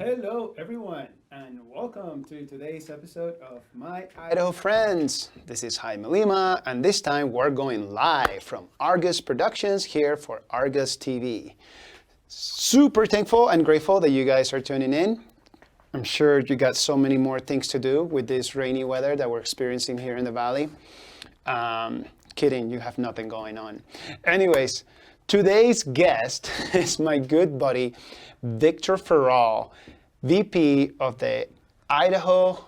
Hello, everyone, and welcome to today's episode of My Idaho Friends. This is Jaime Lima, and this time we're going live from Argus Productions here for Argus TV. Super thankful and grateful that you guys are tuning in. I'm sure you got so many more things to do with this rainy weather that we're experiencing here in the valley. Kidding, you have nothing going on. Anyways, today's guest is my good buddy, Victor Ferral, VP of the Idaho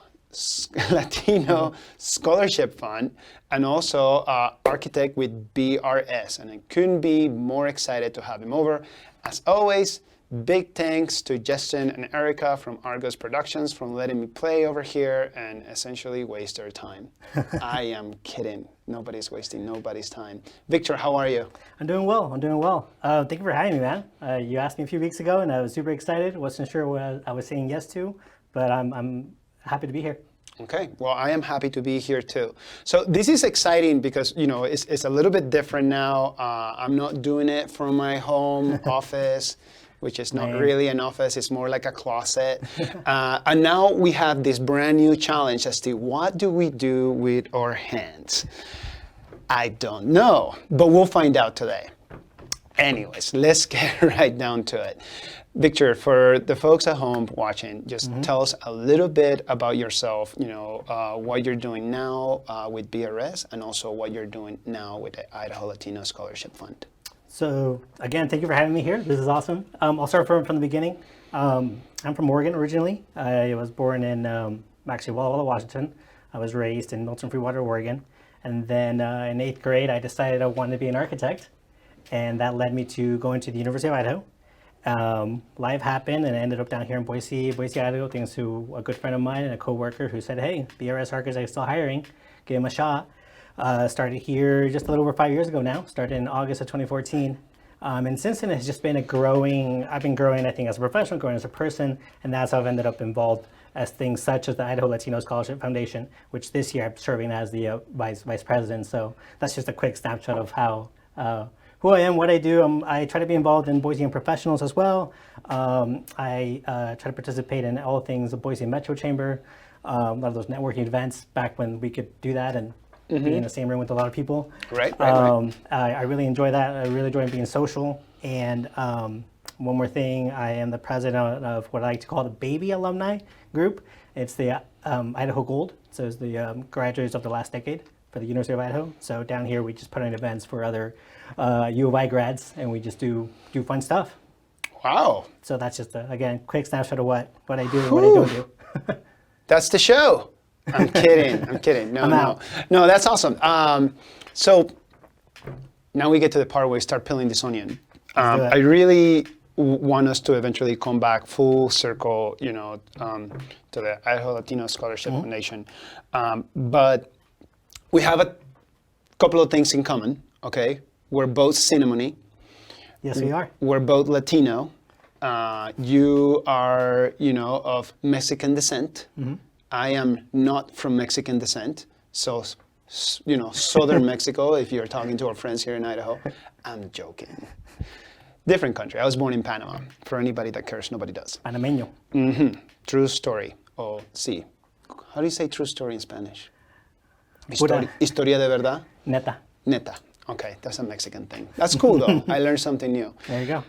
Latino Scholarship Fund, and also architect with BRS. And I couldn't be more excited to have him over. As always, big thanks to Justin and Erica from Argus Productions for letting me play over here and essentially waste their time. I am kidding. Nobody's wasting nobody's time. Victor, how are you? I'm doing well. Thank you for having me, man. You asked me a few weeks ago, and I was super excited. Wasn't sure what I was saying yes to, but I'm happy to be here. Okay, well, I am happy to be here too. So this is exciting because, it's a little bit different now. I'm not doing it from my home office, which is not really an office, it's more like a closet. And now we have this brand new challenge as to what do we do with our hands? I don't know, but we'll find out today. Anyways, let's get right down to it. Victor, for the folks at home watching, just tell us a little bit about yourself, what you're doing now with BRS and also what you're doing now with the Idaho Latino Scholarship Fund. So again, thank you for having me here. This is awesome. I'll start from the beginning. I'm from Oregon originally. I was born in actually Walla Walla, Washington. I was raised in Milton Freewater, Oregon. And then in 8th grade, I decided I wanted to be an architect. And that led me to going to the University of Idaho. Life happened and I ended up down here in Boise, Idaho, thanks to a good friend of mine and a coworker who said, hey, BRS Architects is still hiring, give him a shot. Started here just a little over 5 years ago now, started in August of 2014. And since then, it's just been I've been growing, I think, as a professional, growing as a person, and that's how I've ended up involved as things such as the Idaho Latino Scholarship Foundation, which this year I'm serving as the vice president. So that's just a quick snapshot of how who I am, what I do. I try to be involved in Boise professionals as well. I try to participate in all things the Boise Metro Chamber, a lot of those networking events back when we could do that and be in the same room with a lot of people. Right. I really enjoy that. I really enjoy being social. And one more thing, I am the president of what I like to call the Baby Alumni Group. It's the Idaho Gold, so it's the graduates of the last decade for the University of Idaho. So down here, we just put on events for other U of I grads, and we just do fun stuff. Wow. So that's just, again, quick snapshot of what I do and what I don't do. That's the show. I'm kidding. No, that's awesome. So now we get to the part where we start peeling this onion. I really want us to eventually come back full circle, to the Idaho Latino Scholarship Foundation. But we have a couple of things in common, okay? We're both Cinnamony. Yes, we are. We're both Latino. You are, of Mexican descent. I am not from Mexican descent, so, southern Mexico, if you're talking to our friends here in Idaho. I'm joking. Different country. I was born in Panama. For anybody that cares, nobody does. Panameño. True story. Oh, sí. How do you say true story in Spanish? Pura. Historia de verdad? Neta. Neta. Okay, that's a Mexican thing. That's cool, though. I learned something new. There you go.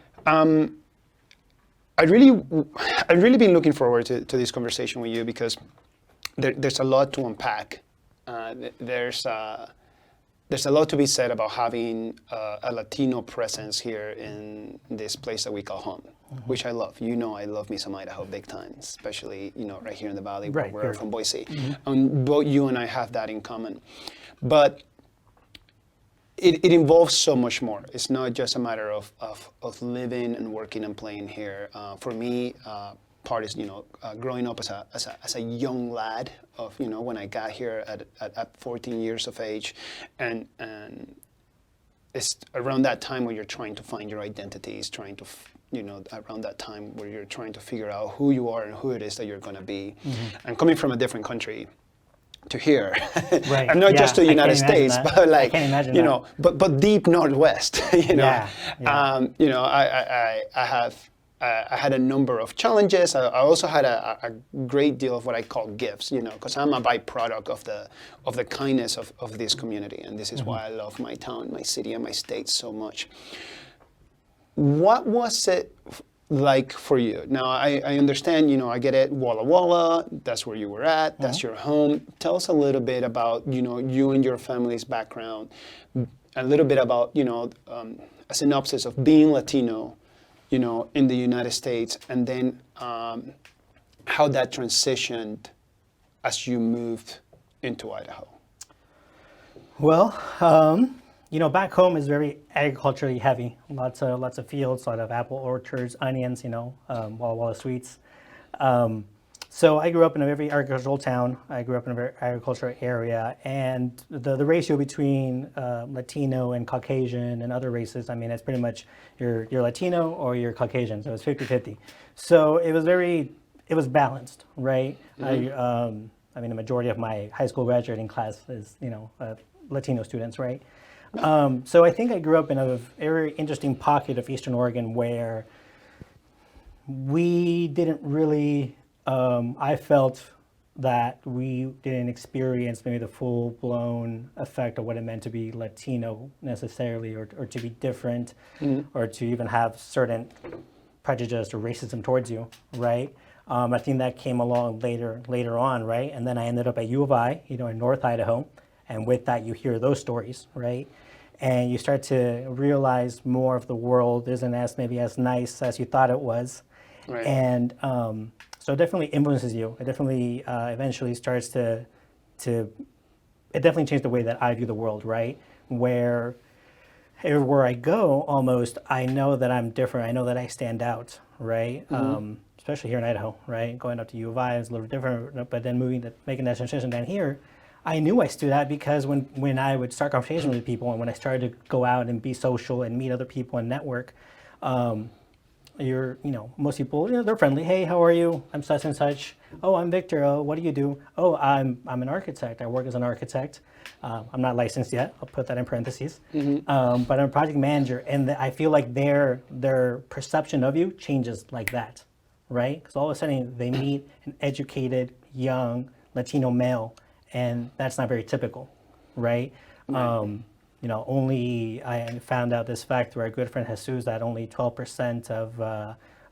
I've really been looking forward to this conversation with you because there's a lot to unpack. There's a lot to be said about having a Latino presence here in this place that we call home, which I love. I love me some Idaho big time, especially, right here in the valley where we're from Boise. And both you and I have that in common. But it involves so much more. It's not just a matter of living and working and playing here. For me, part is, growing up as a young lad of, when I got here at 14 years of age, and it's around that time where you're trying to find your identities, around that time where you're trying to figure out who you are and who it is that you're going to be. And coming from a different country to here, right. and not just to the United States, but like, I can't imagine but deep Northwest, Yeah. I have I had a number of challenges. I also had a great deal of what I call gifts, because I'm a byproduct of the kindness of this community, and this is why I love my town, my city, and my state so much. What was it like for you? Now, I understand, I get it, Walla Walla, that's where you were at, that's your home. Tell us a little bit about, you and your family's background, a little bit about, a synopsis of being Latino, in the United States, and then how that transitioned as you moved into Idaho. Well, back home is very agriculturally heavy. Lots of fields, a lot of apple orchards, onions, Walla Walla sweets. So I grew up in a very agricultural town. I grew up in a very agricultural area, and the ratio between Latino and Caucasian and other races, it's pretty much you're Latino or you're Caucasian. So it's 50-50. So it was balanced, right? The majority of my high school graduating class is, Latino students, right? So I think I grew up in a very interesting pocket of Eastern Oregon where we didn't really, I felt that we didn't experience maybe the full-blown effect of what it meant to be Latino necessarily, or to be different, or to even have certain prejudice or racism towards you, right? I think that came along later on, right? And then I ended up at U of I, in North Idaho, and with that you hear those stories, right? And you start to realize more of the world isn't maybe as nice as you thought it was. Right. And so it definitely influences you. It definitely eventually starts to, it definitely changed the way that I view the world, right? Where everywhere I go, almost, I know that I'm different. I know that I stand out, right? Especially here in Idaho, right? Going up to U of I is a little different, but then making that transition down here, I knew I stood out because when I would start conversations with people, and when I started to go out and be social and meet other people and network, most people, they're friendly. Hey, how are you? I'm such and such. Oh, I'm Victor. Oh, what do you do? Oh, I'm an architect. I work as an architect. I'm not licensed yet. I'll put that in parentheses. But I'm a project manager, and I feel like their perception of you changes like that, right? Because all of a sudden they meet an educated, young Latino male, and that's not very typical, right? Only I found out this fact through our good friend Jesus that only 12% of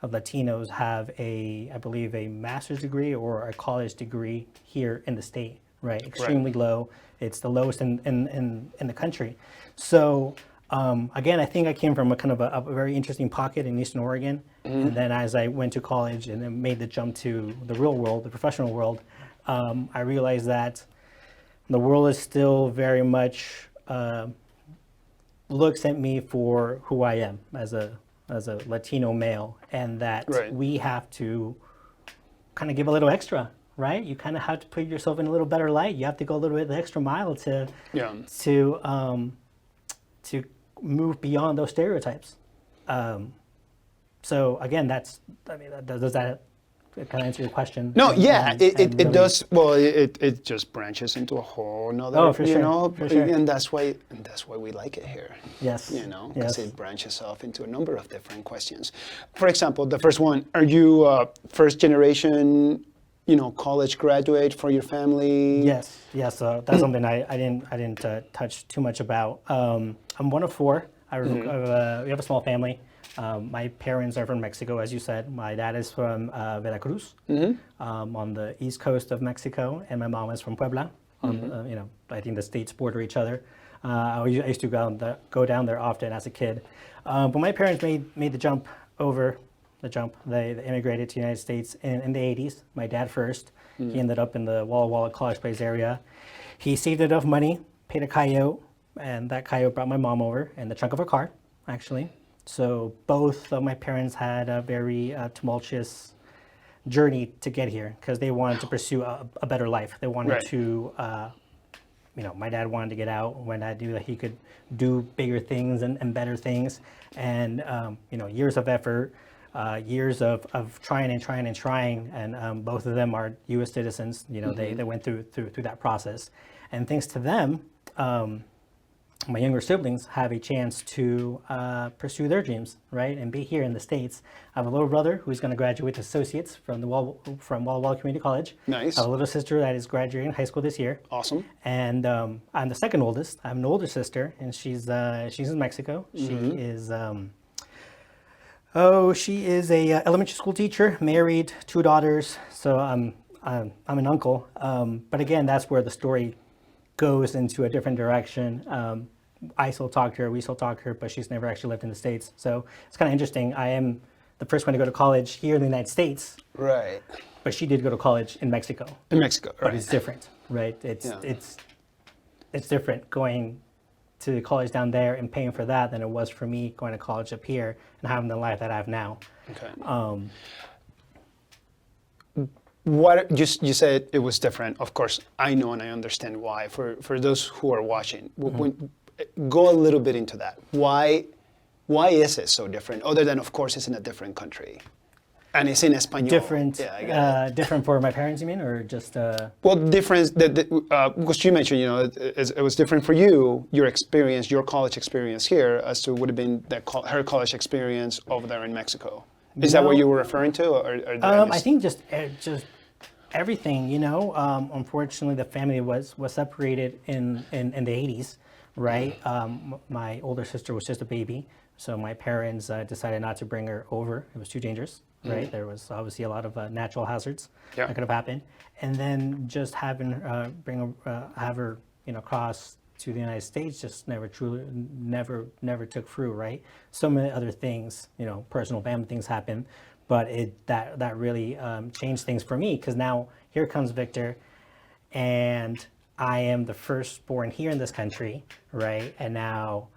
Latinos have I believe a master's degree or a college degree here in the state, right? Extremely low. It's the lowest in the country. So again, I think I came from a kind of a very interesting pocket in Eastern Oregon, and then as I went to college and then made the jump to the real world, the professional world, I realized that the world is still very much looks at me for who I am as a Latino male, and that we have to kind of give a little extra, right? You kind of have to put yourself in a little better light. You have to go a little bit the extra mile to move beyond those stereotypes. So again, does that kind of answer your question? No, it does. Well, it just branches into a whole nother, for sure. And that's why we like it here. Yes. Because it branches off into a number of different questions. For example, the first one: are you first generation, college graduate for your family? Yes. That's something I didn't touch too much about. I'm one of four. We have a small family. My parents are from Mexico, as you said. My dad is from Veracruz, on the east coast of Mexico, and my mom is from Puebla. I think the states border each other. I used to go down there often as a kid. But my parents made the jump over the jump. They immigrated to the United States in the 80s. My dad first. He ended up in the Walla Walla College Place area. He saved enough money, paid a coyote, and that coyote brought my mom over in the trunk of a car, actually. So both of my parents had a very tumultuous journey to get here because they wanted to pursue a better life. They wanted to, my dad wanted to get out. My dad knew that he could do bigger things and better things. And, years of effort, years of trying, and both of them are U.S. citizens. They went through that process. And thanks to them, my younger siblings have a chance to pursue their dreams, right, and be here in the States. I have a little brother who's going to graduate with associates from Walla Walla Community College. Nice. I have a little sister that is graduating high school this year. Awesome. And I'm the second oldest. I have an older sister, and she's in Mexico. She is she is a elementary school teacher, married, 2 daughters. So I'm an uncle. But again, that's where the story goes into a different direction. I still talk to her, we still talk to her, but she's never actually lived in the States. So it's kind of interesting. I am the first one to go to college here in the United States, Right. but she did go to college in Mexico. In Mexico, But right. it's different, right? It's different going to college down there and paying for that than it was for me going to college up here and having the life that I have now. Okay. What you said it was different. Of course, I know and I understand why. For those who are watching, go a little bit into that. Why is it so different? Other than, of course, it's in a different country, and it's in Espanol. Different, Yeah, I get it. different for my parents, you mean, or just? Well, difference. Because you mentioned, it was different for you, your experience, your college experience here, as to would have been her college experience over there in Mexico. Is that what you were referring to, or did I think just everything. Unfortunately, the family was separated in the 80s, right? My older sister was just a baby, so my parents decided not to bring her over. It was too dangerous, right? There was obviously a lot of natural hazards that could have happened, and then just having have her cross to the United States just never took through, right? So many other things, personal family things happen, but that really changed things for me, because now here comes Victor, and I am the firstborn here in this country, right? And now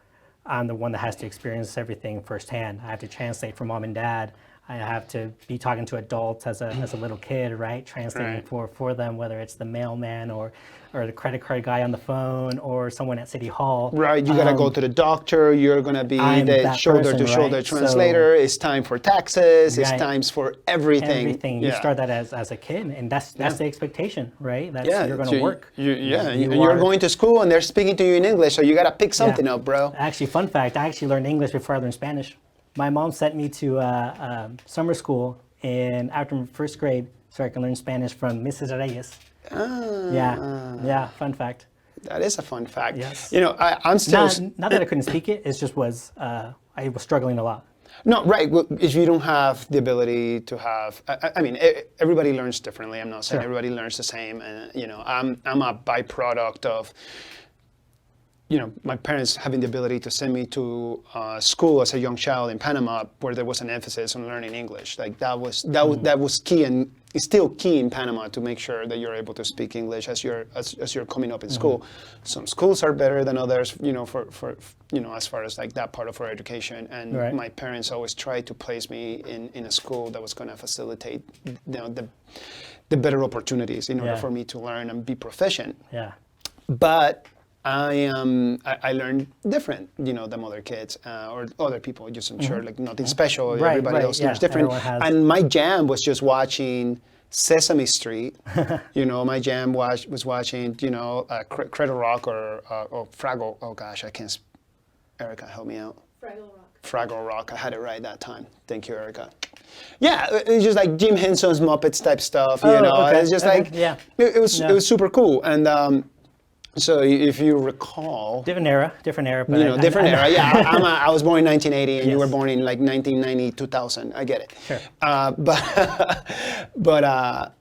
I'm the one that has to experience everything firsthand. I have to translate for mom and dad. I have to be talking to adults as a little kid, right? Translating for them, whether it's the mailman or the credit card guy on the phone or someone at City Hall. Right, you gotta go to the doctor. You're gonna be the shoulder-to-shoulder translator. It's time for taxes. It's times for everything. Everything. You start that as a kid, and that's the expectation, right? That's you're gonna so work. You're going to school and they're speaking to you in English, so you gotta pick something up, bro. Actually, fun fact: I actually learned English before I learned Spanish. My mom sent me to summer school after first grade so I can learn Spanish from Mrs. Reyes. Yeah, fun fact. That is a fun fact. Yes. I'm still... Not that I couldn't speak it, it's just I was struggling a lot. No, right. Well, if you don't have the ability to have, I mean, everybody learns differently. I'm not saying everybody learns the same. And, I'm a byproduct of, my parents having the ability to send me to school as a young child in Panama, where there was an emphasis on learning English. Like that was key, and it's still key in Panama to make sure that you're able to speak English as you're coming up in school. Some schools are better than others, for as far as like that part of our education. And my parents always tried to place me in a school that was going to facilitate, the better opportunities in order for me to learn and be proficient. Yeah. But I learned different, than other kids or other people. I'm sure, like nothing special. Everybody else learns different. And my jam was just watching Sesame Street. My jam was watching, Cradle Rock or Fraggle. Oh gosh, I can't. Erica, help me out. Fraggle Rock. I had it right that time. Thank you, Erica. Yeah, it's just like Jim Henson's Muppets type stuff. It's just it was super cool. And so if you recall, different era, but different era. Yeah, I was born in 1980, and you were born in like 1990, 2000. I get it. Sure. But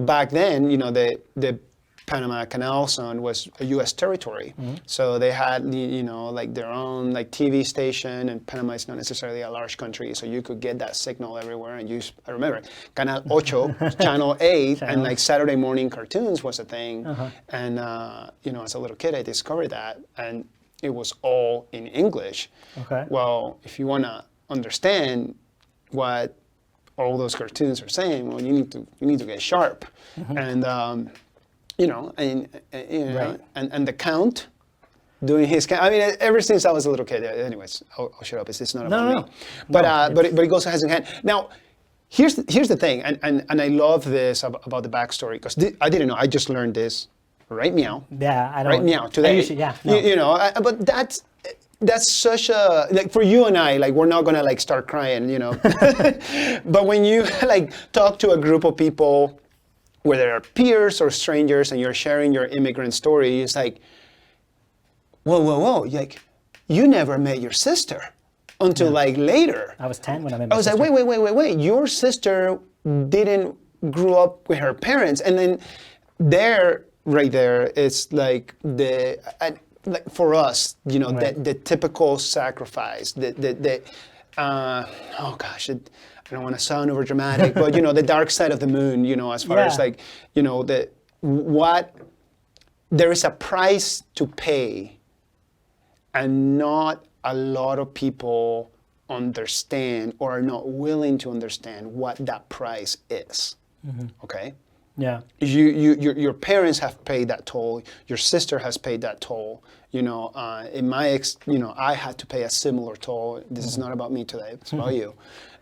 back then, the Panama Canal Zone was a U.S. territory, so they had like their own like TV station, and Panama is not necessarily a large country, so you could get that signal everywhere and use. I remember Canal 8, Channel 8, and like Saturday morning cartoons was a thing, and as a little kid I discovered that, and it was all in English. Okay. Well, if you want to understand what all those cartoons are saying, well, you need to get sharp, and. And the Count doing his count. I mean, ever since I was a little kid. Anyways, I'll shut up. It's not about me. But it goes hand in hand. Now, here's the thing, and I love this about the backstory, because I didn't know. I just learned this right meow. Yeah, I don't. Right meow today. Yeah. No. You know, but that's such a, like, for you and I, like, we're not gonna like start crying, you know. But when you like talk to a group of people, whether they're peers or strangers, and you're sharing your immigrant story, it's like, whoa, like, you never met your sister until like later. I was 10 when I met my I was sister. like, wait, your sister didn't grow up with her parents, and then right there, it's like like for us, you know, Right. the typical sacrifice, oh gosh, I don't want to sound over dramatic, but you know, the dark side of the moon, you know, as far as Yeah. like, you know, there is a price to pay, and not a lot of people understand or are not willing to understand what that price is. Okay? Yeah. Your parents have paid that toll. Your sister has paid that toll. You know, in my you know, I had to pay a similar toll. This is not about me today. It's about you,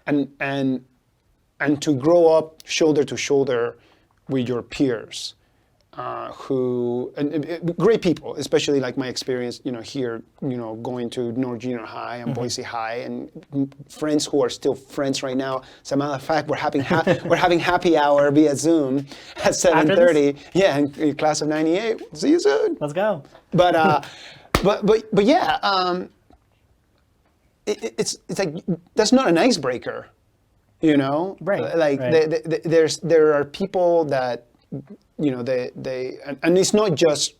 and to grow up shoulder to shoulder with your peers, who and great people, especially like my experience, you know, here, you know, going to North Junior High and Boise High, and friends who are still friends right now. As a matter of fact, we're having happy hour via Zoom at 7:30. Yeah, in class of '98. See you soon. Let's go. But but yeah, it's like, that's not an icebreaker, you know. Right, Like right. there are people that, you know, and it's not just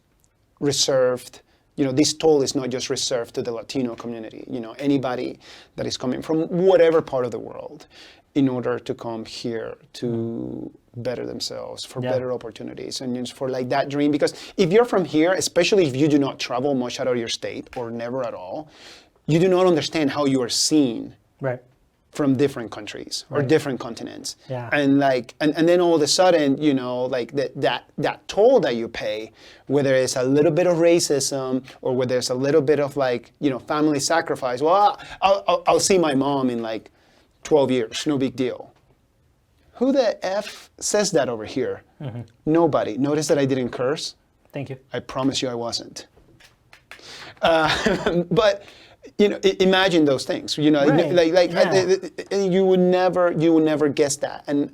reserved. You know, this toll is not just reserved to the Latino community. You know, anybody that is coming from whatever part of the world, in order to come here to better themselves, for better opportunities, and just for like that dream. Because if you're from here, especially if you do not travel much out of your state or never at all, you do not understand how you are seen Right. from different countries or different continents. Yeah. And like, and then all of a sudden, you know, like that toll that you pay, whether it's a little bit of racism or whether it's a little bit of like, you know, family sacrifice. Well, I'll see my mom in like 12 years, no big deal. Who the F says that over here? Nobody. Notice that I didn't curse? Thank you. I promise you I wasn't. But you know, imagine those things. You know, Right. like Yeah. you would never guess that. And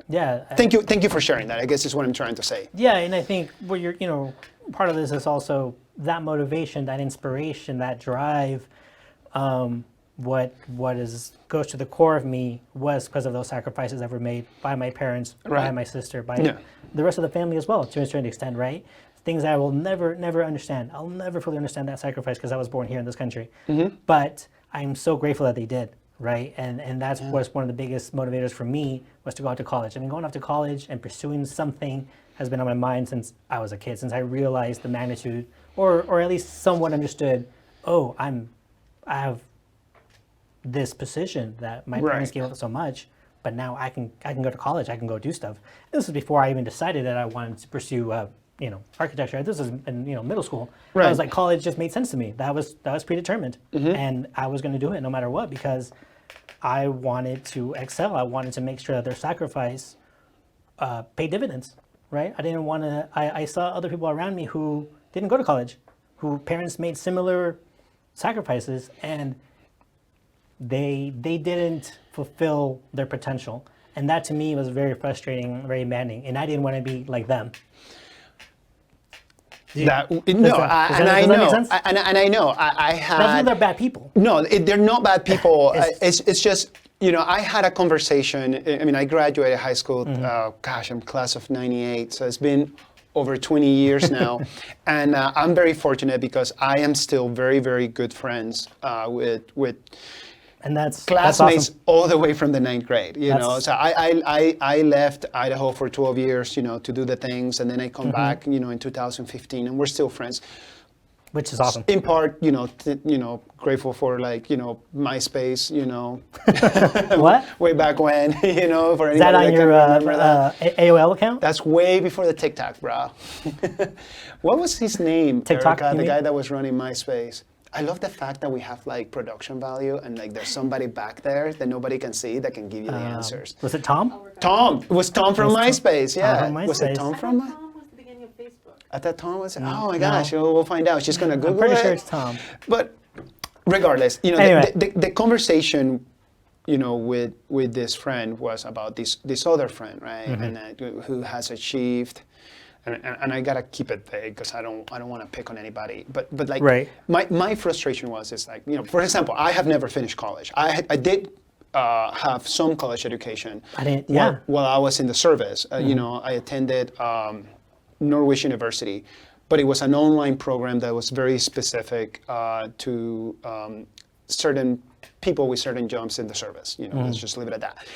Yeah. thank you for sharing that. I guess is what I'm trying to say. Yeah, and I think what you're, you know, part of this is also that motivation, that inspiration, that drive. What goes to the core of me was because of those sacrifices that were made by my parents, by Right. my sister, by Yeah. the rest of the family as well, to a certain extent, right? Things that I will never understand. I'll never fully understand that sacrifice because I was born here in this country. But I'm so grateful that they did, right? And that's was one of the biggest motivators for me, was to go out to college. I mean, going off to college and pursuing something has been on my mind since I was a kid, since I realized the magnitude, or at least somewhat understood, oh, I have this position that my parents Right. gave up so much, but now I can go to college, I can go do stuff. This was before I even decided that I wanted to pursue you know, architecture. This was in, you know, middle school. Right. I was like, college just made sense to me. That was predetermined, and I was going to do it no matter what, because I wanted to excel. I wanted to make sure that their sacrifice paid dividends, right? I didn't want to. I saw other people around me who didn't go to college, who parents made similar sacrifices, and they didn't fulfill their potential, and that to me was very frustrating, very maddening, and I didn't want to be like them. That no, does that make sense? and I know, I Doesn't mean had they're bad people. no, they're not bad people. It's- It's just, you know, I had a conversation. I mean, I graduated high school. Gosh, I'm class of '98, so it's been over 20 years now, and I'm very fortunate because I am still very good friends with And that's classmates awesome. all the way from the 9th grade, you know. That's- So I left Idaho for 12 years, you know, to do the things, and then I come back, you know, in 2015, and we're still friends. Which is awesome. In part, you know, grateful for like, you know, MySpace, you know, What? way back when, you know, for Is that anybody on that can your remember that. AOL account? That's way before the TikTok, bro. What was his name? TikTok, Erica, you the mean? guy that was running MySpace. I love the fact that we have like production value, and like there's somebody back there that nobody can see that can give you the answers. Was it Tom? Tom, it was Tom from MySpace. Yeah, from was it MySpace. Tom I from? thought Tom was the beginning of Facebook. at that time? I was like, oh my gosh, we'll find out. She's gonna Google I'm pretty it. sure it's Tom. But regardless, Anyway. the conversation, with this friend was about this other friend, right? And who has achieved. And I gotta keep it vague because I don't want to pick on anybody. But like Right. my frustration is like, for example, I have never finished college. I did have some college education. I didn't. Yeah. While I was in the service, I attended Norwich University, but it was an online program that was very specific to certain people with certain jobs in the service. Let's just leave it at that.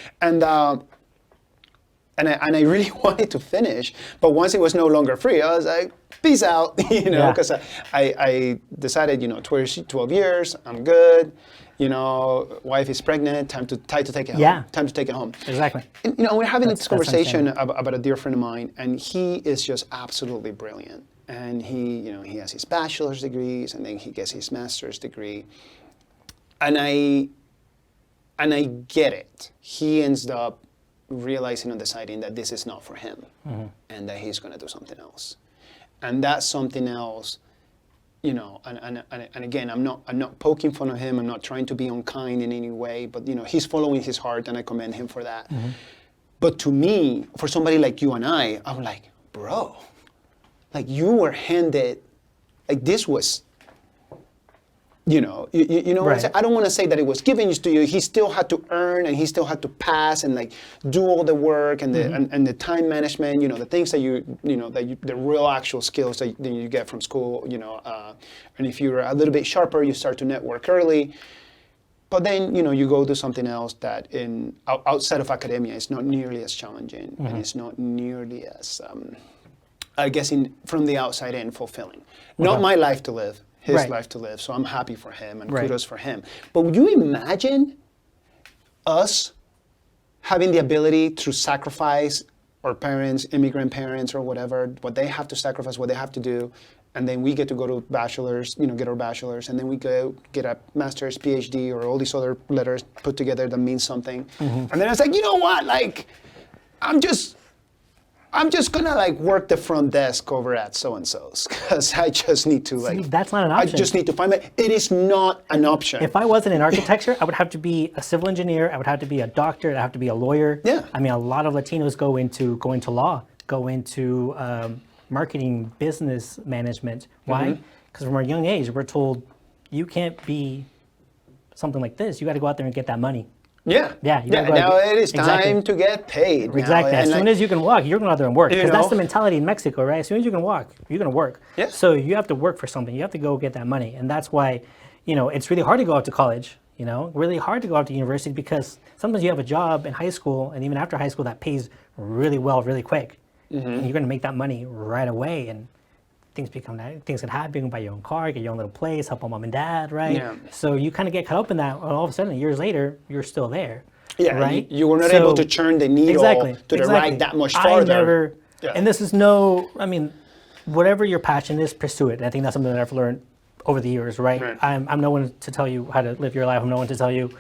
And I really wanted to finish, but once it was no longer free, I was like, peace out, because I decided, 12 years, I'm good, wife is pregnant, time to take it home. Time to take it home. Exactly. And, we're having this conversation about a dear friend of mine, and he is just absolutely brilliant. And he has his bachelor's degrees, and then he gets his master's degree. And I get it. He ends up realizing and deciding that this is not for him, and that he's going to do something else, and that something else, and again, I'm not poking fun of him. I'm not trying to be unkind in any way, but he's following his heart, and I commend him for that. But to me, for somebody like you and I'm like, bro, like you were handed, like this was. What I'm saying? I don't want to say that it was given to you. He still had to earn, and he still had to pass, and like do all the work and the and the time management. The things that the real actual skills that you get from school. And if you're a little bit sharper, you start to network early. But then you go do something else that outside of academia is not nearly as challenging, and it's not nearly as I guess from the outside in fulfilling. Not my life to live. His life to live, so I'm happy for him and kudos for him. But would you imagine us having the ability to sacrifice our parents, immigrant parents or whatever, what they have to sacrifice, what they have to do, and then we get to go to bachelor's, get our bachelor's, and then we go get a master's, PhD, or all these other letters put together that means something. And then it's like, you know what, like, I'm just gonna like work the front desk over at so-and-so's because I just need to like. See, that's not an option. I just need to find it is not an option. If I wasn't in architecture, I would have to be a civil engineer. I would have to be a doctor. I'd have to be a lawyer. Yeah. I mean, a lot of Latinos go into law, go into marketing, business management. Why? Because from our young age, we're told you can't be something like this. You got to go out there and get that money. Yeah. Now it is time to get paid. Exactly. Now. As soon as you can walk, you're going out there and work. Because that's the know? mentality in Mexico, right? As soon as you can walk, you're going to work. Yeah. So you have to work for something. You have to go get that money. And that's why, it's really hard to go out to college, really hard to go out to university because sometimes you have a job in high school and even after high school that pays really well, really quick. And you're going to make that money right away. And things can happen. You can buy your own car, get your own little place, help out mom and dad, right? Yeah. So you kind of get caught up in that. And all of a sudden, years later, you're still there. Yeah, right? You were not able to turn the needle to the right that much farther. And this is whatever your passion is, pursue it. And I think that's something that I've learned over the years, right? I'm no one to tell you how to live your life. I'm no one to tell you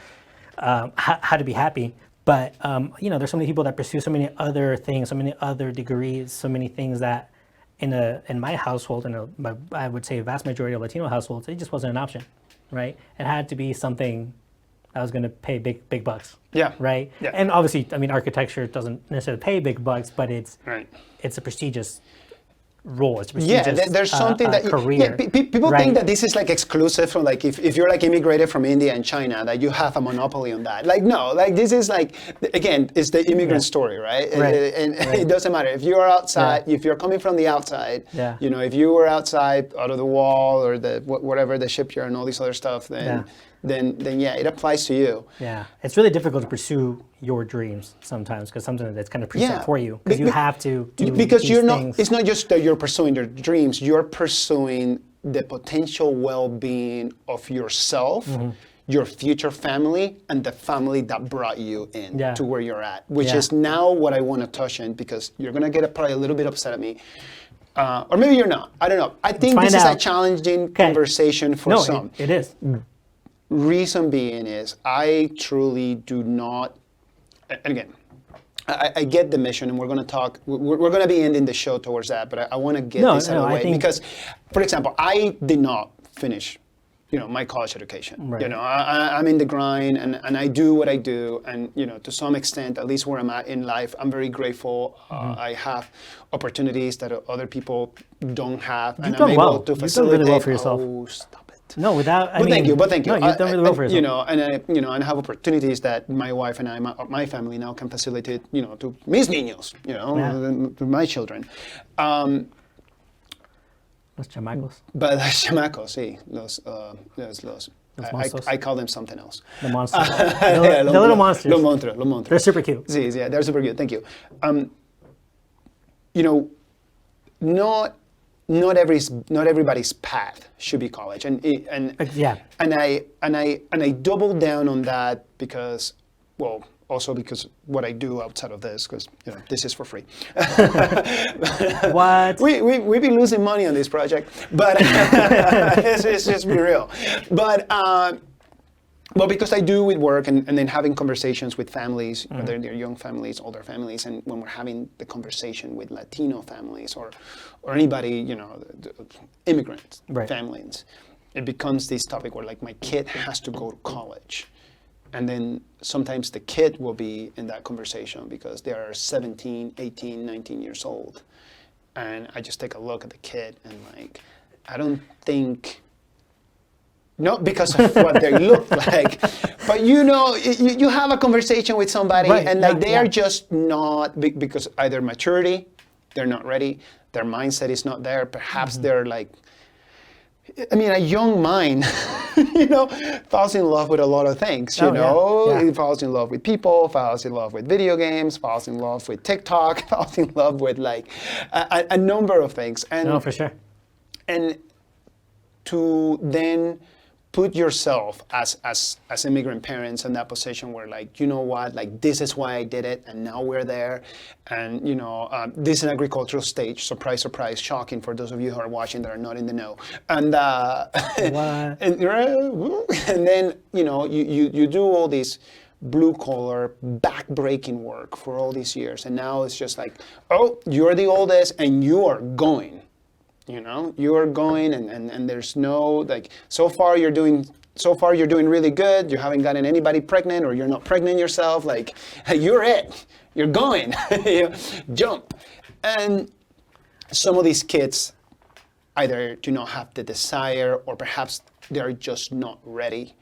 how to be happy. But, there's so many people that pursue so many other things, so many other degrees, so many things that in my household, I would say a vast majority of Latino households, it just wasn't an option, right? It had to be something I was going to pay big bucks. Yeah. Right. Yeah. And obviously, architecture doesn't necessarily pay big bucks, but it's a prestigious role. It's a prestigious there's something that career. People think that this is like exclusive from like if you're like immigrated from India and China that you have a monopoly on that. Like no, like this is like again, it's the immigrant story, right? And it doesn't matter if you are outside, if you're coming from the outside. Yeah. If you were outside out of the wall or the whatever the shipyard and all this other stuff, then it applies to you. Yeah, it's really difficult to pursue your dreams sometimes because sometimes that's kind of preset for you because you have to do because these you're things. not. It's not just that you're pursuing your dreams. You're pursuing the potential well-being of yourself, your future family, and the family that brought you in to where you're at. Which is now what I want to touch on because you're gonna get probably a little bit upset at me. Or maybe you're not. I don't know. I think this is a challenging conversation for some. It is. Reason being is I truly do not, and again, I get the mission, and we're going to talk. We're going to be ending the show towards that, but I want to get this out of the way because, for example, I did not finish, my college education. Right. I'm in the grind, and I do what I do, and to some extent, at least where I'm at in life, I'm very grateful. I have opportunities that other people don't have, and I'm able to facilitate. You've done really well for yourself. Oh, stop it. No, without. But thank you. No, you've done really well for yourself. And I have opportunities that my wife and I, my family now can facilitate. To mis niños. To my children. Los chamacos. But los chamacos, sí, los I call them something else. The monsters. The little monsters. Los monstruos. They're super cute. Sí, yeah, they're super cute. Thank you. Not everybody's path should be college, and I double down on that because, well, also because what I do outside of this, because this is for free. What? We've been losing money on this project, but it's just be real. But because I do with work and then having conversations with families, whether they're young families, older families, and when we're having the conversation with Latino families or anybody, immigrant families, it becomes this topic where like my kid has to go to college. And then sometimes the kid will be in that conversation because they are 17, 18, 19 years old. And I just take a look at the kid and like, I don't think, not because of what they look like, but you have a conversation with somebody and like they are just not, because either maturity, they're not ready, their mindset is not there, perhaps they're like, a young mind, falls in love with a lot of things, It falls in love with people, falls in love with video games, falls in love with TikTok, falls in love with like a number of things. And, no, for sure. And to then put yourself as immigrant parents in that position where like, you know what, like this is why I did it and now we're there. And this is an agricultural stage, surprise, surprise, shocking for those of you who are watching that are not in the know. And what? and then, you do all these blue collar, back-breaking work for all these years. And now it's just like, oh, you're the oldest and you are going. You are going and there's no, like, so far you're doing really good. You haven't gotten anybody pregnant or you're not pregnant yourself. Like, you're it. You're going. Jump. And some of these kids either do not have the desire or perhaps they're just not ready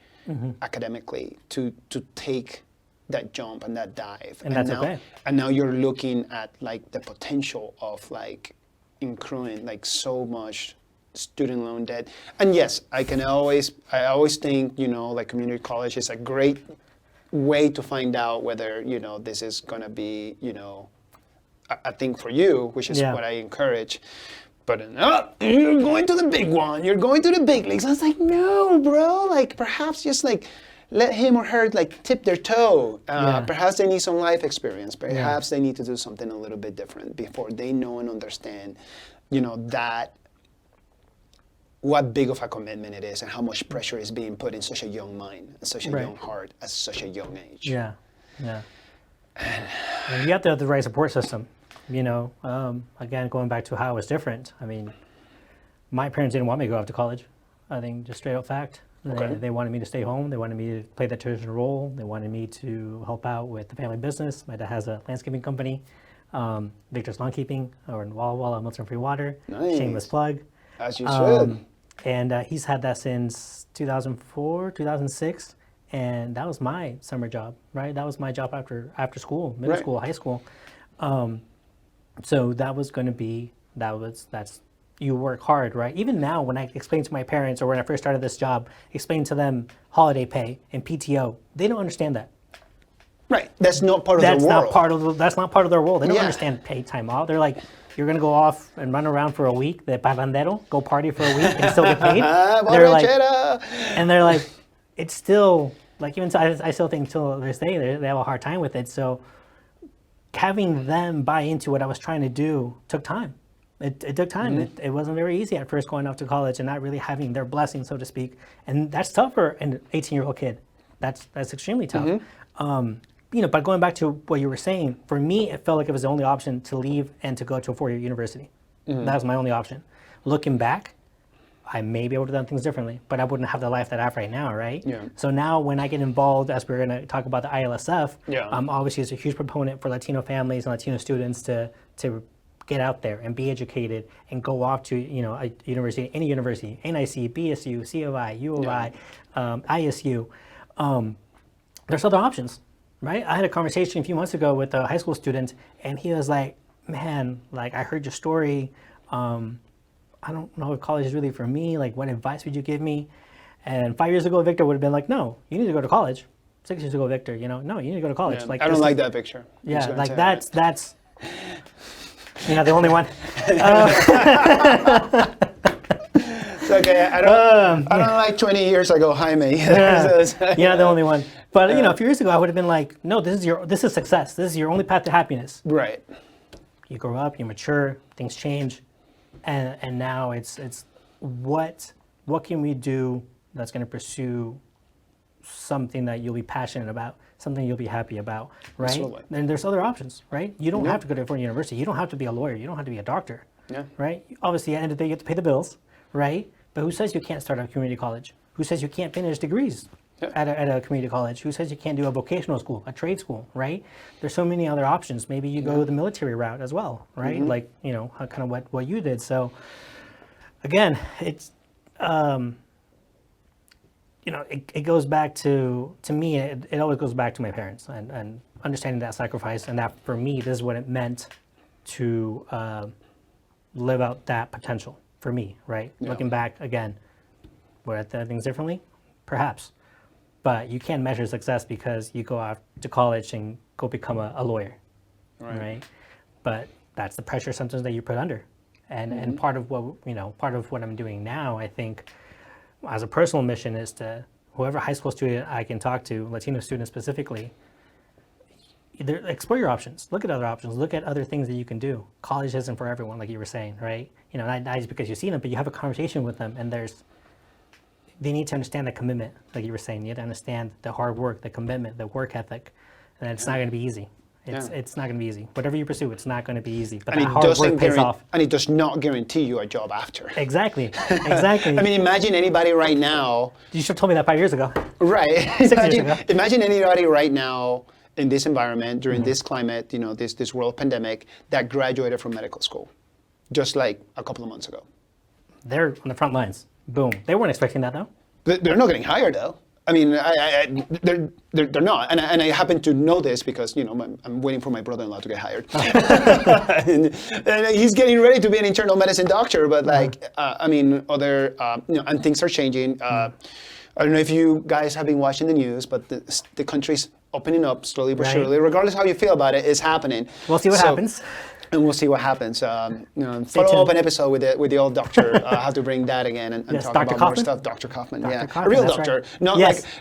academically to take that jump and that dive. And that's okay. And now you're looking at like the potential of like accruing like so much student loan debt. And yes, I always think, like community college is a great way to find out whether, this is going to be, a thing for you, which is what I encourage. But no, you're going to the big one. You're going to the big leagues. I was like, no, bro. Like perhaps just like let him or her like tip their toe. Perhaps they need some life experience. Perhaps they need to do something a little bit different before they know and understand, that what big of a commitment it is and how much pressure is being put in such a young mind, such a young heart, at such a young age. Yeah. And you have to have the right support system. Again, going back to how it was different. My parents didn't want me to go off to college. I think just straight up fact. They wanted me to stay home. They wanted me to play the traditional role. They wanted me to help out with the family business. My dad has a landscaping company, Victor's Lawn Keeping, or in Walla Walla, Milton Free Water. Nice. Shameless plug. As you should. And he's had that since 2004, 2006. And that was my summer job, right? That was my job after school, middle school, high school. So that was going to be, that's you work hard, right? Even now, when I explain to my parents or when I first started this job, explain to them holiday pay and PTO, they don't understand that. Right. That's not part of their world. That's not part of their world. They don't understand paid time off. They're like, you're going to go off and run around for a week, the parrandero, go party for a week and still get paid? They're like, it's still, like, even so, I still think till this day, they have a hard time with it. So having them buy into what I was trying to do took time. It took time. It wasn't very easy at first going off to college and not really having their blessing, so to speak. And that's tough for an 18-year-old kid. That's extremely tough. but going back to what you were saying, for me, it felt like it was the only option to leave and to go to a four-year university. That was my only option. Looking back, I may be able to have done things differently, but I wouldn't have the life that I have right now, right? Yeah. So now when I get involved, as we're going to talk about the ILSF, Yeah. Obviously it's a huge proponent for Latino families and Latino students to get out there and be educated and go off to, a university, any university, NIC, BSU, COI, UOI, ISU. There's other options, right? I had a conversation a few months ago with a high school student, and he was like, man, like, I heard your story. I don't know if college is really for me. Like, what advice would you give me? And 5 years ago, Victor would have been like, no, you need to go to college. 6 years ago, Victor, no, you need to go to college. Yeah, like, I don't like that picture. Yeah, like that's the only one. It's okay. I don't like 20 years ago, Jaime. The only one. But a few years ago, I would have been like, no, this is success. This is your only path to happiness. Right. You grow up, you mature, things change, and now it's what can we do that's going to pursue something that you'll be passionate about, something you'll be happy about, right? Absolutely. And there's other options, right? You don't have to go to a foreign university. You don't have to be a lawyer. You don't have to be a doctor, right? Obviously, at the end of the day, you have to pay the bills, right? But who says you can't start a community college? Who says you can't finish degrees at a community college? Who says you can't do a vocational school, a trade school, right? There's so many other options. Maybe you go the military route as well, right? Like, kind of what you did. So again, it's, it goes back to me, it always goes back to my parents and understanding that sacrifice, and that for me, this is what it meant to live out that potential for me, right? Yeah. Looking back, again, would I have done things differently? Perhaps. But you can't measure success because you go out to college and go become a lawyer, right? But that's the pressure sometimes that you put under. And part of what I'm doing now, I think, as a personal mission, is to whoever high school student I can talk to, Latino students specifically, explore your options. Look at other options. Look at other things that you can do. College isn't for everyone, like you were saying, right? Not just because you've seen them, but you have a conversation with them, and they need to understand the commitment, like you were saying. You have to understand the hard work, the commitment, the work ethic, and it's not going to be easy. It's not going to be easy. Whatever you pursue, it's not going to be easy. But that hard work pays off. And it does not guarantee you a job after. Exactly. I mean, imagine anybody right now. You should have told me that 5 years ago. Right. 6 years ago. Imagine anybody right now in this environment, during this climate, this world pandemic, that graduated from medical school, just like a couple of months ago. They're on the front lines. Boom. They weren't expecting that, though. They're not getting hired, though. I mean, they're not, and I happen to know this because I'm waiting for my brother-in-law to get hired, and he's getting ready to be an internal medicine doctor. But and things are changing. I don't know if you guys have been watching the news, but the country's opening up slowly but surely. Regardless how you feel about it, it's happening. We'll see what happens. And we'll see what happens. Follow up an episode with the old doctor. I have to bring that again and talk Dr. about Kaufman? more stuff. Dr. Kaufman, Kaufman, a real that's doctor, right.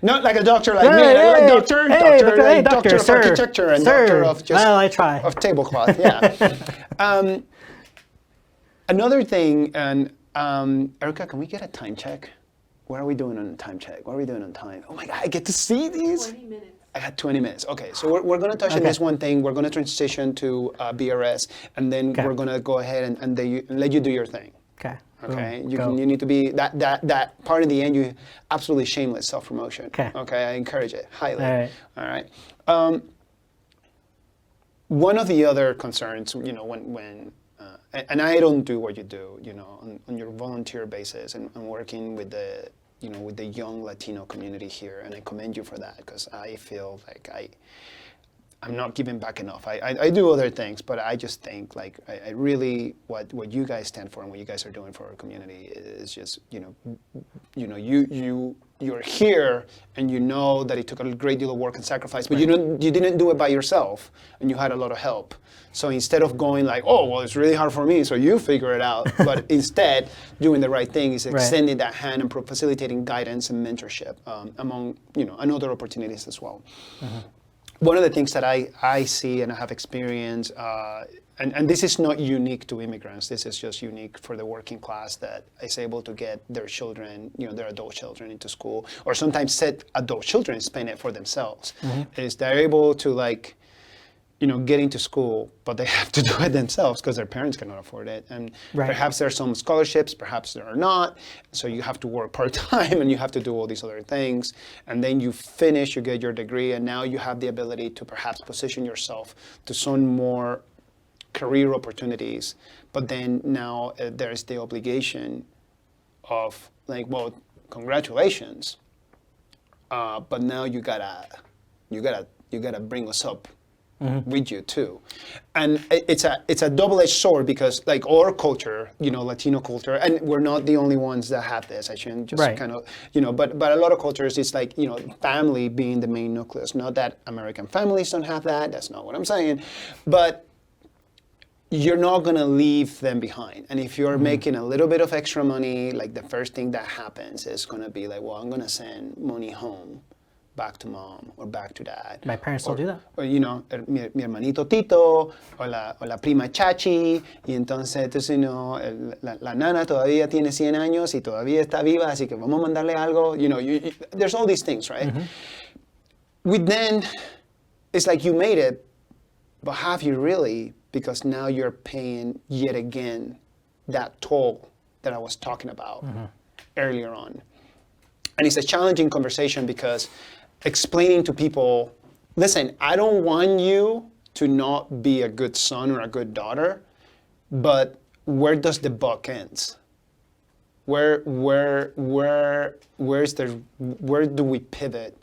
not like a doctor like me. Like doctor of sir, architecture and doctor of just I try. of tablecloth. Yeah. Another thing, and Erica, can we get a time check? What are we doing on the time check? What are we doing on time? Oh my God, I get to see these. 20 minutes. I had 20 minutes. Okay, so we're going to touch on this one thing. We're going to transition to BRS, and then we're going to go ahead and let you do your thing. Okay. Okay. You need to be that part in the end. You absolutely shameless self-promotion. Okay. Okay. I encourage it highly. All right. All right. One of the other concerns, when and I don't do what you do, on your volunteer basis and working with the young Latino community here, and I commend you for that because I feel like I'm not giving back enough. I do other things, but I just think like I really what you guys stand for and what you guys are doing for our community is just you're here and you know that it took a great deal of work and sacrifice, but you didn't do it by yourself, and you had a lot of help. So instead of going like, oh well, it's really hard for me, so you figure it out, but instead doing the right thing is extending that hand and facilitating guidance and mentorship among and other opportunities as well. one of the things that I see and I have experienced, and this is not unique to immigrants, this is just unique for the working class that is able to get their children, their adult children into school, or sometimes set adult children spend it for themselves, is they're able to get into school, but they have to do it themselves because their parents cannot afford it. And perhaps there are some scholarships, perhaps there are not. So you have to work part-time and you have to do all these other things. And then you finish, you get your degree, and now you have the ability to perhaps position yourself to some more career opportunities. But then now there's the obligation of congratulations. But now you gotta bring us up with you too. And it's a double-edged sword because our culture, Latino culture, and we're not the only ones that have this. I shouldn't just kind of, but a lot of cultures, it's family being the main nucleus. Not that American families don't have that. That's not what I'm saying. But you're not going to leave them behind. And if you're making a little bit of extra money, the first thing that happens is going to be I'm going to send money home, back to mom or back to dad. My parents still do that. Or, mi hermanito Tito o la prima Chachi, y entonces la nana todavía tiene 100 años y todavía está viva, así que vamos a mandarle algo. There's all these things, right? Then, it's like you made it, but have you really? Because now you're paying yet again that toll that I was talking about earlier on. And it's a challenging conversation because explaining to people, listen, I don't want you to not be a good son or a good daughter, but where does the buck ends? Where do we pivot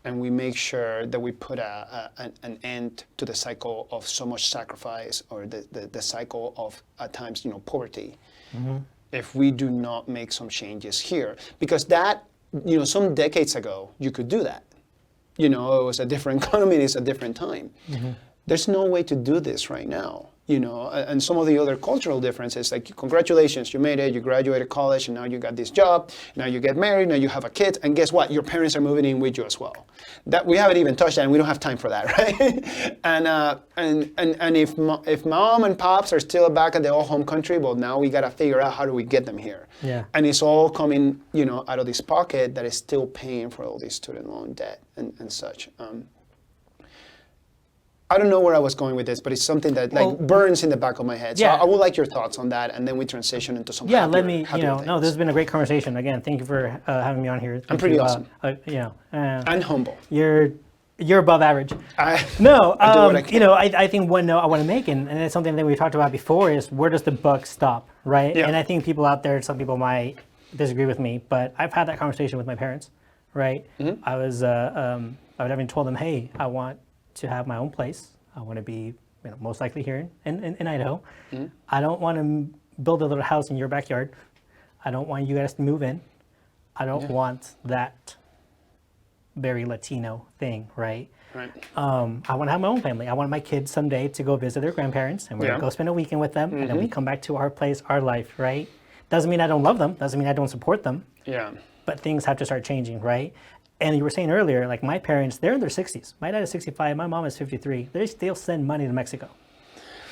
and we make sure that we put an end to the cycle of so much sacrifice or the cycle of, at times, poverty, if we do not make some changes here? Because that, some decades ago, you could do that. It was a different economy, it's a different time. There's no way to do this right now. And some of the other cultural differences, congratulations, you made it, you graduated college, and now you got this job, now you get married, now you have a kid, and guess what? Your parents are moving in with you as well. That we haven't even touched that, and we don't have time for that, right? and if mom and pops are still back at their old home country, well, now we got to figure out how do we get them here. Yeah. And it's all coming, out of this pocket that is still paying for all this student loan debt and such. I don't know where I was going with this, but it's something that burns in the back of my head. So I would like your thoughts on that, and then we transition into some happier things. No, this has been a great conversation. Again, thank you for having me on here. I'm pretty awesome. And humble. You're above average. I think one note I want to make, and it's something that we talked about before, is where does the buck stop, right? Yeah. And I think people out there, some people might disagree with me, but I've had that conversation with my parents, right? I was, I would have told them, hey, I want to have my own place. I want to be, most likely here in Idaho. I don't want to build a little house in your backyard. I don't want you guys to move in. I don't want that very Latino thing, right? Right. I want to have my own family. I want my kids someday to go visit their grandparents, and we're going to go spend a weekend with them, and then we come back to our place, our life, right? Doesn't mean I don't love them. Doesn't mean I don't support them. Yeah. But things have to start changing, right? And you were saying earlier, my parents, they're in their 60s. My dad is 65, my mom is 53. They still send money to Mexico.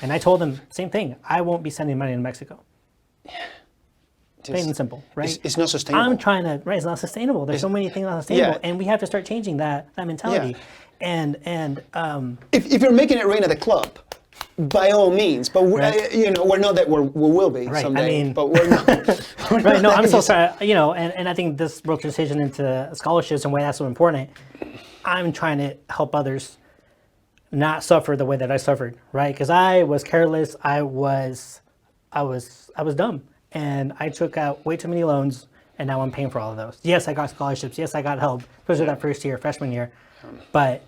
And I told them, same thing, I won't be sending money to Mexico. Yeah. Plain and simple, right? It's not sustainable. I'm trying to, it's not sustainable. There's so many things not sustainable. And we have to start changing that mentality. Yeah. And if you're making it rain at the club, by all means, but we're not that we will be someday. But we're not. Right? No, I'm so sorry. And I think this broke transition into scholarships and why that's so important. I'm trying to help others not suffer the way that I suffered, right? Because I was careless. I was dumb, and I took out way too many loans, and now I'm paying for all of those. Yes, I got scholarships. Yes, I got help, especially that first year, freshman year, but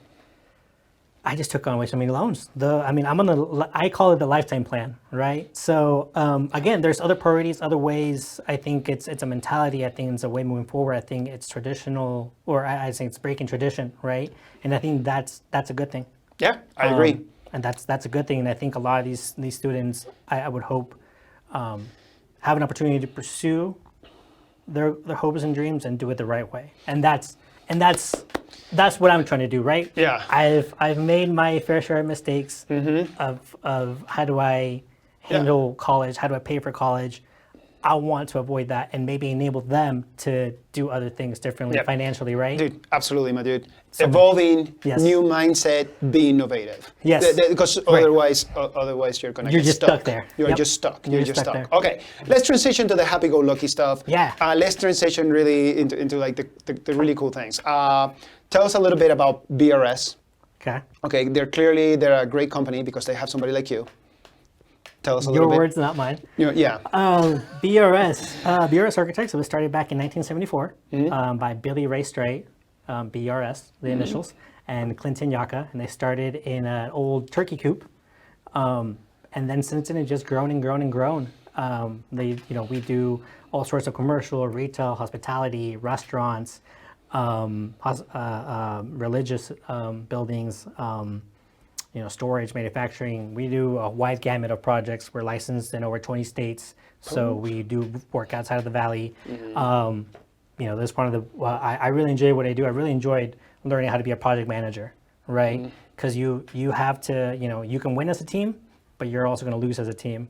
I just took on way so many loans. I call it the lifetime plan, right? So again, there's other priorities, other ways. I think it's a mentality. I think it's a way moving forward. I think it's traditional, or I think it's breaking tradition, right? And I think that's a good thing. Yeah, I agree. And that's a good thing. And I think a lot of these students, I would hope, have an opportunity to pursue their hopes and dreams and do it the right way. And that's that's what I'm trying to do, right? Yeah. I've made my fair share of mistakes of how do I handle college, how do I pay for college. I want to avoid that and maybe enable them to do other things differently financially, right? Dude, absolutely, my dude. Evolving, new mindset, be innovative. Yes. Because otherwise you're gonna You're get just stuck there. You're Yep. just stuck. You're You're just just stuck stuck. there. Okay, let's transition to the happy-go-lucky stuff. Yeah. Let's transition really into like the really cool things. Tell us a little bit about BRS. Okay. Okay, they're a great company because they have somebody like you. Tell us a little Your bit. words, not mine. Yeah. BRS Architects, it was started back in 1974 by Billy Ray Strait, BRS, the initials, and Clinton Yaka, and they started in an old turkey coop, and then since then it's just grown and grown and grown. We do all sorts of commercial, retail, hospitality, restaurants, religious buildings. Storage, manufacturing. We do a wide gamut of projects. We're licensed in over 20 states, so we do work outside of the valley. That's one of the. I really enjoy what I do. I really enjoyed learning how to be a project manager, right? Because you have to, you can win as a team, but you're also going to lose as a team,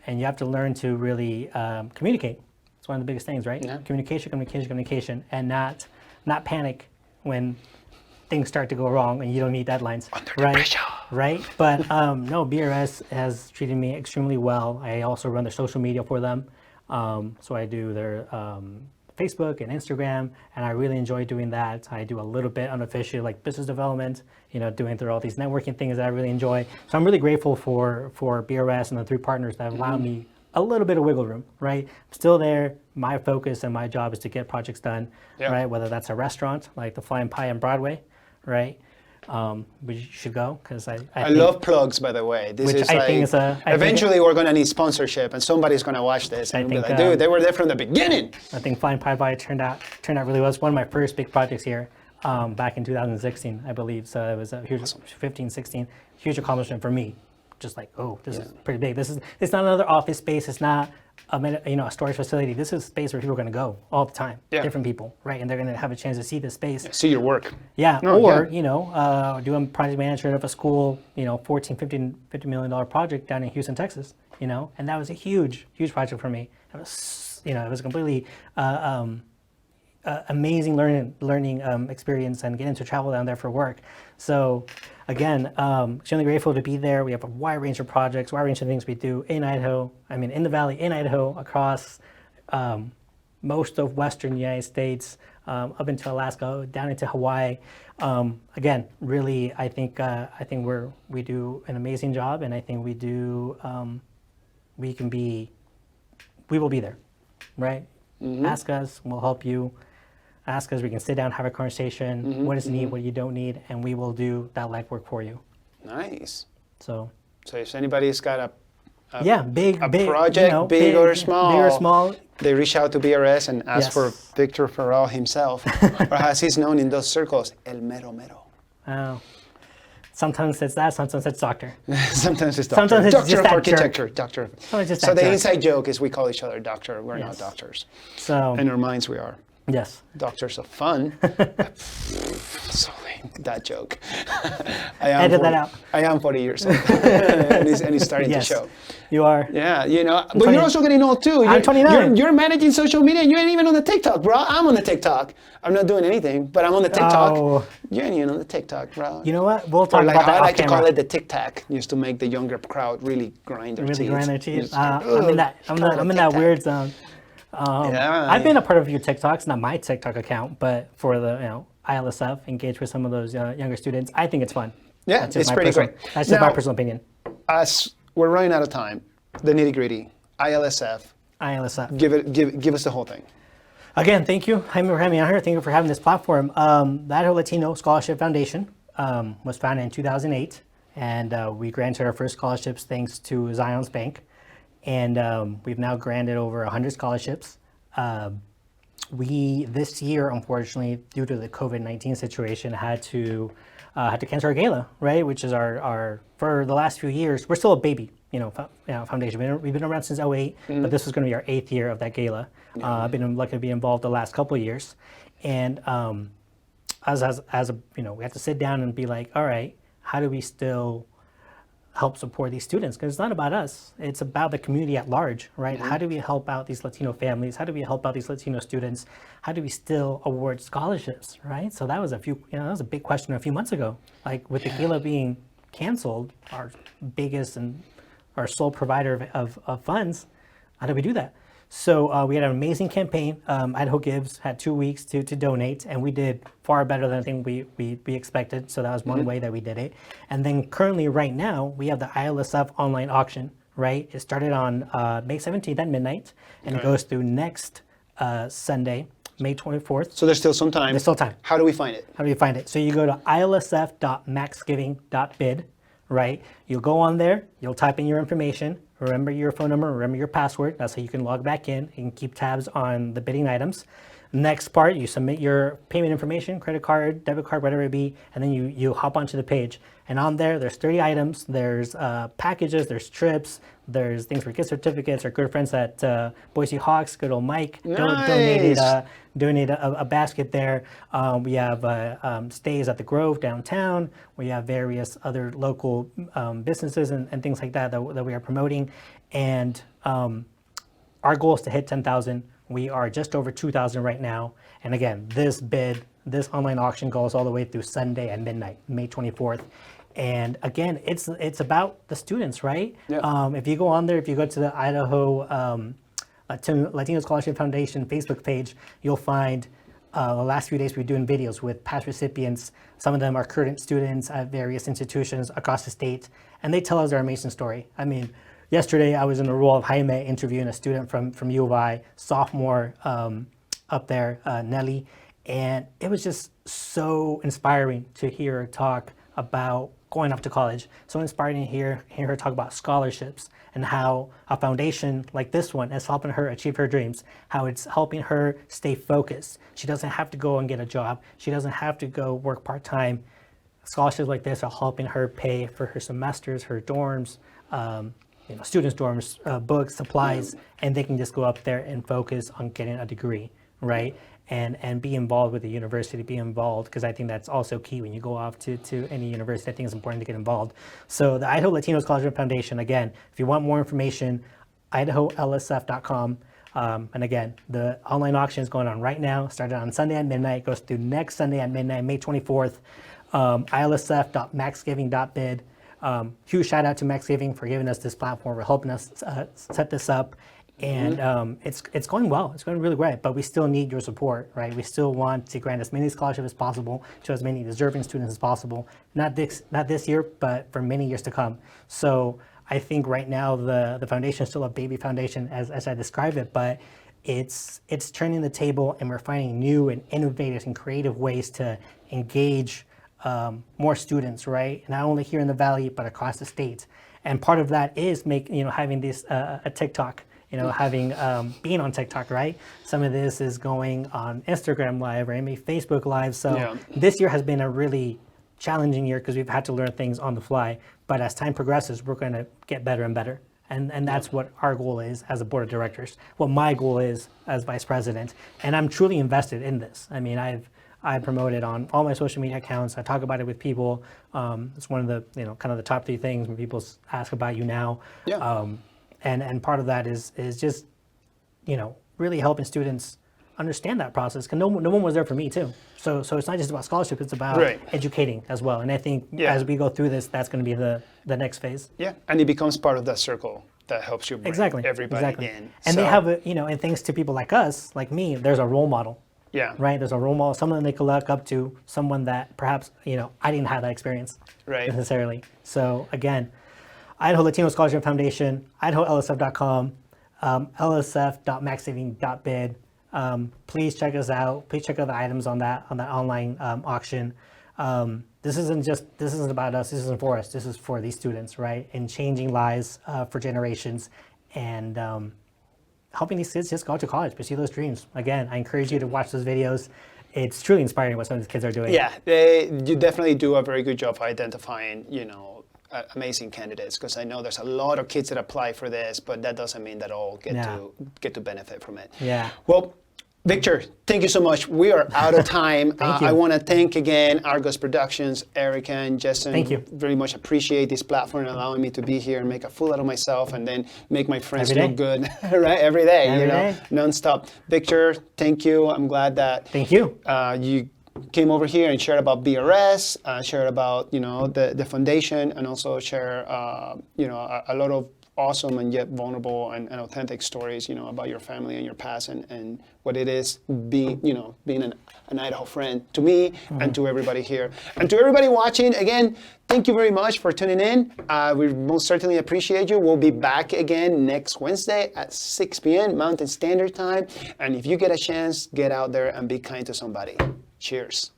and you have to learn to really communicate. It's one of the biggest things, right? Yeah. Communication, and not panic when things start to go wrong and you don't meet deadlines. Under the pressure. Right? But no, BRS has treated me extremely well. I also run their social media for them. So I do their Facebook and Instagram, and I really enjoy doing that. I do a little bit unofficial, like business development, doing through all these networking things that I really enjoy. So I'm really grateful for BRS and the three partners that have allowed me a little bit of wiggle room, right? I'm still there. My focus and my job is to get projects done, right? Whether that's a restaurant like the Flying Pie on Broadway, right? We should go because I think, love plugs, by the way. This which is I like, think is eventually we're going to need sponsorship, and somebody's going to watch this and be like, dude, they were there from the beginning. I think Flying Pie Pie turned out really well. It's one of my first big projects here back in 2016, I believe. So it was a huge, 15, 16, huge accomplishment for me. Just like, this is pretty big. It's not another office space. It's not a storage facility. This is a space where people are going to go all the time. Different people, right? And they're going to have a chance to see this space. See your work. Yeah. Doing project management of a school, $14, $50 million project down in Houston, Texas. And that was a huge project for me. It was, it was a completely amazing learning experience and getting to travel down there for work. So again, extremely grateful to be there. We have a wide range of projects, wide range of things we do in Idaho. In the valley, in Idaho, across most of Western United States, up into Alaska, down into Hawaii. Again, really, I think we do an amazing job, and I think we do. We will be there, right? Ask us, we'll help you. Ask us, we can sit down, have a conversation. What is needed, what you don't need, and we will do that legwork for you. Nice. So if anybody's got a big project, big or small, they reach out to BRS and ask for Victor Ferral himself, or as he's known in those circles, El Mero Mero. Oh. Sometimes it's that, sometimes it's doctor. Sometimes it's doctor. Sometimes it's doctor just of that architecture, jerk. doctor. So the inside joke is we call each other doctor. We're not doctors. So in our minds we are. Yes. Doctors of fun. So lame, that joke. Edit that out. I am 40 years old, and it's starting to show. You are. Yeah, but you're also getting old too. I'm 29. You're managing social media, and you ain't even on the TikTok, bro. I'm on the TikTok. I'm not doing anything, but I'm on the TikTok. Oh. You ain't even on the TikTok, bro. You know what? We'll talk about that I like off to camera. call it the Tic Tac, used to make the younger crowd really grind their teeth. Really grind their teeth. I'm in that weird zone. I've been a part of your TikToks, not my TikTok account, but for the ILSF, engage with some of those younger students. I think it's fun. Yeah, it's pretty great. That's just my personal opinion. As we're running out of time, the nitty gritty, ILSF. Give us the whole thing. Again, thank you, Jaime, for having me out here. Thank you for having this platform. The Idaho Latino Scholarship Foundation was founded in 2008, and we granted our first scholarships thanks to Zion's Bank. And we've now granted over 100 scholarships. We, this year, unfortunately, due to the COVID-19 situation, had to cancel our gala, right? Which is our for the last few years, we're still a baby, foundation. We've been around since 2008, but this was going to be our 8th year of that gala. I've been lucky to be involved the last couple of years. And as a, we have to sit down and be like, all right, how do we still help support these students? Because it's not about us, it's about the community at large, right? How do we help out these Latino families? How do we help out these Latino students? How do we still award scholarships, right? So that was that was a big question a few months ago. Like with the gala being canceled, our biggest and our sole provider of funds, how do we do that? So we had an amazing campaign. Idaho Gives had 2 weeks to donate, and we did far better than I think we expected. So that was one way that we did it. And then currently, right now, we have the ILSF online auction, right? It started on May 17th at midnight, and it goes through next Sunday, May 24th. So there's still some time. There's still time. How do we find it? How do you find it? So you go to ilsf.maxgiving.bid, right? You'll go on there, you'll type in your information, remember your phone number, remember your password. That's how you can log back in and keep tabs on the bidding items. Next part, you submit your payment information, credit card, debit card, whatever it be, and then you hop onto the page. And on there's 30 items, there's packages, there's trips, there's things for gift certificates. Our good friends at Boise Hawks, good old Mike, donated a basket there. We have stays at the Grove downtown. We have various other local businesses and things like that we are promoting. And our goal is to hit 10,000. We are just over 2,000 right now. And again, this online auction goes all the way through Sunday at midnight, May 24th. And again, it's about the students, right? Yeah. If you go on there, if you go to the Idaho Latino Scholarship Foundation Facebook page, you'll find the last few days we're doing videos with past recipients. Some of them are current students at various institutions across the state, and they tell us their amazing story. I mean, yesterday I was in the role of Jaime interviewing a student from U of I, sophomore up there, Nelly, and it was just so inspiring to hear her talk about going off to college. So inspiring to hear her talk about scholarships and how a foundation like this one is helping her achieve her dreams, how it's helping her stay focused. She doesn't have to go and get a job. She doesn't have to go work part-time. Scholarships like this are helping her pay for her semesters, her dorms, students' dorms, books, supplies, and they can just go up there and focus on getting a degree, right? And be involved with the university, be involved, because I think that's also key when you go off to any university. I think it's important to get involved. So the Idaho Latino Scholarship Foundation, again, if you want more information, IdahoLSF.com. And again, the online auction is going on right now, started on Sunday at midnight, goes through next Sunday at midnight, May 24th, ilsf.maxgiving.bid. Huge shout out to Max Giving for giving us this platform, for helping us set this up. And it's going well. It's going really great, but we still need your support, right? We still want to grant as many scholarships as possible to as many deserving students as possible. Not this year, but for many years to come. So I think right now the foundation is still a baby foundation, as I describe it, but it's turning the table, and we're finding new and innovative and creative ways to engage more students, right? Not only here in the Valley, but across the state. And part of that is having this a TikTok. Having being on TikTok, right? Some of this is going on Instagram Live, right? Maybe Facebook Live. So This year has been a really challenging year because we've had to learn things on the fly. But as time progresses, we're going to get better and better. And that's what our goal is as a board of directors. What my goal is as vice president. And I'm truly invested in this. I mean, I promote it on all my social media accounts. I talk about it with people. It's one of the kind of the top 3 things when people ask about you now. Yeah. And part of that is just, really helping students understand that process. Because no one was there for me too. So it's not just about scholarship, it's about educating as well. And I think as we go through this, that's going to be the next phase. Yeah, and it becomes part of that circle that helps you bring everybody in. And they have, and thanks to people like us, like me, there's a role model. Yeah. Right? There's a role model, someone they can look up to, someone that perhaps, I didn't have that experience necessarily. So again, Idaho Latino Scholarship Foundation, IdahoLSF.com, LSF.maxgiving.bid. Please check us out. Please check out the items on that online auction. This isn't about us. This isn't for us. This is for these students, right? And changing lives for generations, and helping these kids just go out to college, pursue those dreams. Again, I encourage you to watch those videos. It's truly inspiring what some of these kids are doing. Yeah, you definitely do a very good job identifying, amazing candidates, because I know there's a lot of kids that apply for this, but that doesn't mean that all get to benefit from it. Yeah. Well, Victor, thank you so much. We are out of time. Thank you. I want to thank again Argos Productions, Erica and Jason. Thank you. Very much appreciate this platform allowing me to be here and make a fool out of myself and then make my friends Every day. look good, right? Every day, Every day. nonstop. Victor, thank you. I'm glad that Thank you. you came over here and shared about BRS, shared about the foundation, and also share a lot of awesome and yet vulnerable and authentic stories, about your family and your past and what it is being an Idaho friend to me and to everybody here. And to everybody watching, again, thank you very much for tuning in. We most certainly appreciate you. We'll be back again next Wednesday at 6 p.m. Mountain Standard Time. And if you get a chance, get out there and be kind to somebody. Cheers.